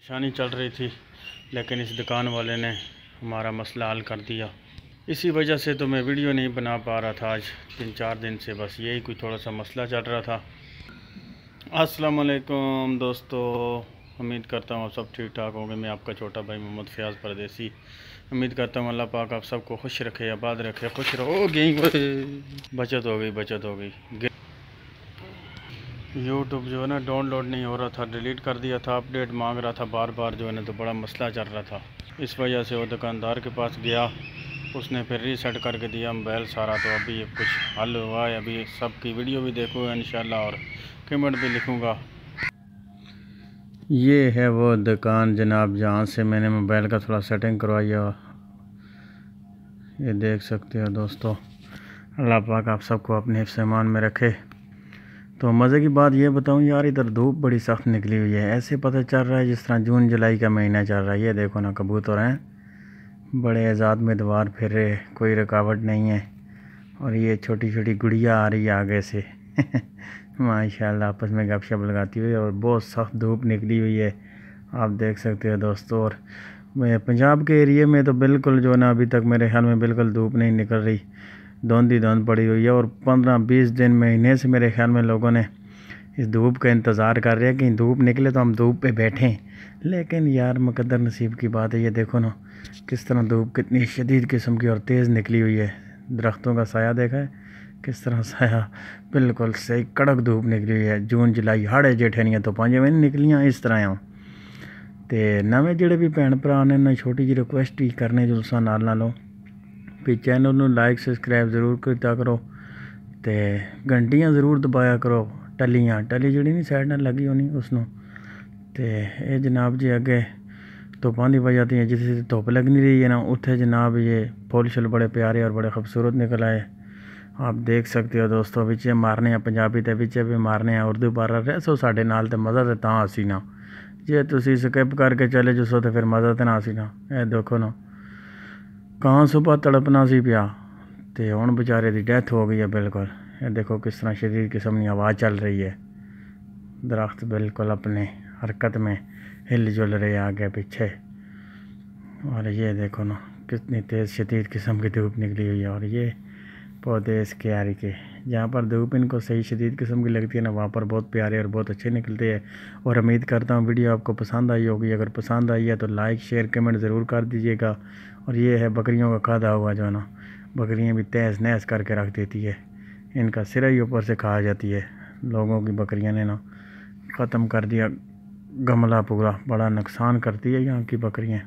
پریشانی چل رہی تھی لیکن اس دکان والے نے ہمارا مسئلہ حل کر دیا۔ اسی وجہ سے تو میں ویڈیو نہیں بنا پا رہا تھا آج 3-4 دن سے، بس یہی کوئی تھوڑا سا مسئلہ چل رہا تھا۔ السلام علیکم دوستو، امید کرتا ہوں آپ سب ٹھیک ٹھاک ہوں گے۔ میں آپ کا چھوٹا بھائی محمد فیاض پردیسی امید کرتا ہوں اللہ پاک آپ سب کو خوش رکھے، آباد رکھے، خوش رہو۔ بچت ہو گئی۔ یوٹیوب جو ہے نا ڈاؤن لوڈ نہیں ہو رہا تھا، ڈیلیٹ کر دیا تھا، اپ ڈیٹ مانگ رہا تھا بار بار جو ہے نا، تو بڑا مسئلہ چل رہا تھا۔ اس وجہ سے وہ دکاندار کے پاس گیا، اس نے پھر ری سیٹ کر کے دیا موبائل سارا، تو ابھی کچھ حل ہوا ہے۔ ابھی سب کی ویڈیو بھی دیکھوں گا انشاءاللہ اور کمنٹ بھی لکھوں گا۔ یہ ہے وہ دکان جناب جہاں سے میں نے موبائل کا تھوڑا سیٹنگ کروایا، یہ دیکھ سکتے ہو دوستو۔ اللہ پاک آپ سب کو اپنے حفظ ایمان میں رکھے۔ تو مزے کی بات یہ بتاؤں یار، ادھر دھوپ بڑی سخت نکلی ہوئی ہے، ایسے پتہ چل رہا ہے جس طرح جون جولائی کا مہینہ چل رہا ہے۔ یہ دیکھو نا کبوتر ہیں، بڑے آزاد میں دوار پھر رہے، کوئی رکاوٹ نہیں ہے۔ اور یہ چھوٹی چھوٹی گڑیا آ رہی ہے آگے سے ماشاءاللہ آپس میں گپ شپ لگاتی ہوئی، اور بہت سخت دھوپ نکلی ہوئی ہے، آپ دیکھ سکتے ہو دوستو۔ اور پنجاب کے ایریے میں تو بالکل جو ہے نا ابھی تک میرے خیال میں بالکل دھوپ نہیں نکل رہی، دھند پڑی ہوئی ہے۔ اور 15-20 دن مہینے سے میرے خیال میں لوگوں نے اس دھوپ کا انتظار کر رہے ہیں کہ دھوپ نکلے تو ہم دھوپ پہ بیٹھیں، لیکن یار مقدر نصیب کی بات ہے۔ یہ دیکھو نا کس طرح دھوپ کتنی شدید قسم کی اور تیز نکلی ہوئی ہے۔ درختوں کا سایہ دیکھا ہے کس طرح سایہ، بالکل صحیح کڑک دھوپ نکلی ہوئی ہے۔ جون جولائی ہاڑے جیٹھے نہیں تو 5 مہینے نکلیاں اس طرح ہیں۔ تے نویں جڑے بھی بھن بھرا نے نا چھوٹی جی ریکویسٹ ہی کرنے جلسہ نال لو بھی چینل نو لائک سبسکرائب ضرور کرتا کرو، تے گھنٹیاں ضرور دبایا کرو، ٹلی جڑی نہیں سائڈ نہ لگی ہونی اس نو۔ تے اے جناب جی اگے دھوپاں دی وجہ تے جتھے دھوپ لگ نہیں رہی ہے نا، اتھے جناب یہ پھول شل بڑے پیارے اور بڑے خوبصورت نکل آئے، آپ دیکھ سکتے ہو دوستو۔ وچے مارنے ہیں پنجابی تے وچے بھی مارنے ہیں اردو بارہ رہسو ساڈے نال تے مزہ تے تاں اسی نا، جے تسی سکپ کر کے چلے جسو تے پھر مزہ تے نہ اسی نا۔ اے دیکھو نا کہاں صبح تڑپنا سی پیا تے ہن بیچارے دی ڈیتھ ہو گئی ہے بالکل۔ یہ دیکھو کس طرح شدید قسم کی ہوا چل رہی ہے، درخت بالکل اپنے حرکت میں ہل جل رہے آگے پیچھے۔ اور یہ دیکھو نا کتنی تیز شدید قسم کی دھوپ نکلی ہوئی ہے، اور یہ پودے اس کیاری کے جہاں پر دھوپ ان کو صحیح شدید قسم کی لگتی ہے نا، وہاں پر بہت پیارے اور بہت اچھے نکلتے ہیں۔ اور امید کرتا ہوں ویڈیو آپ کو پسند آئی ہوگی، اگر پسند آئی ہے تو لائک شیئر کمنٹ ضرور کر دیجیے گا۔ اور یہ ہے بکریوں کا کھادا ہوا جو ہے نا، بکریاں بھی تہز نہز کر کے رکھ دیتی ہے، ان کا سرا ہی اوپر سے کھا جاتی ہے۔ لوگوں کی بکریاں نے نا ختم کر دیا گملہ پورا، بڑا نقصان کرتی ہے یہاں کی بکریاں۔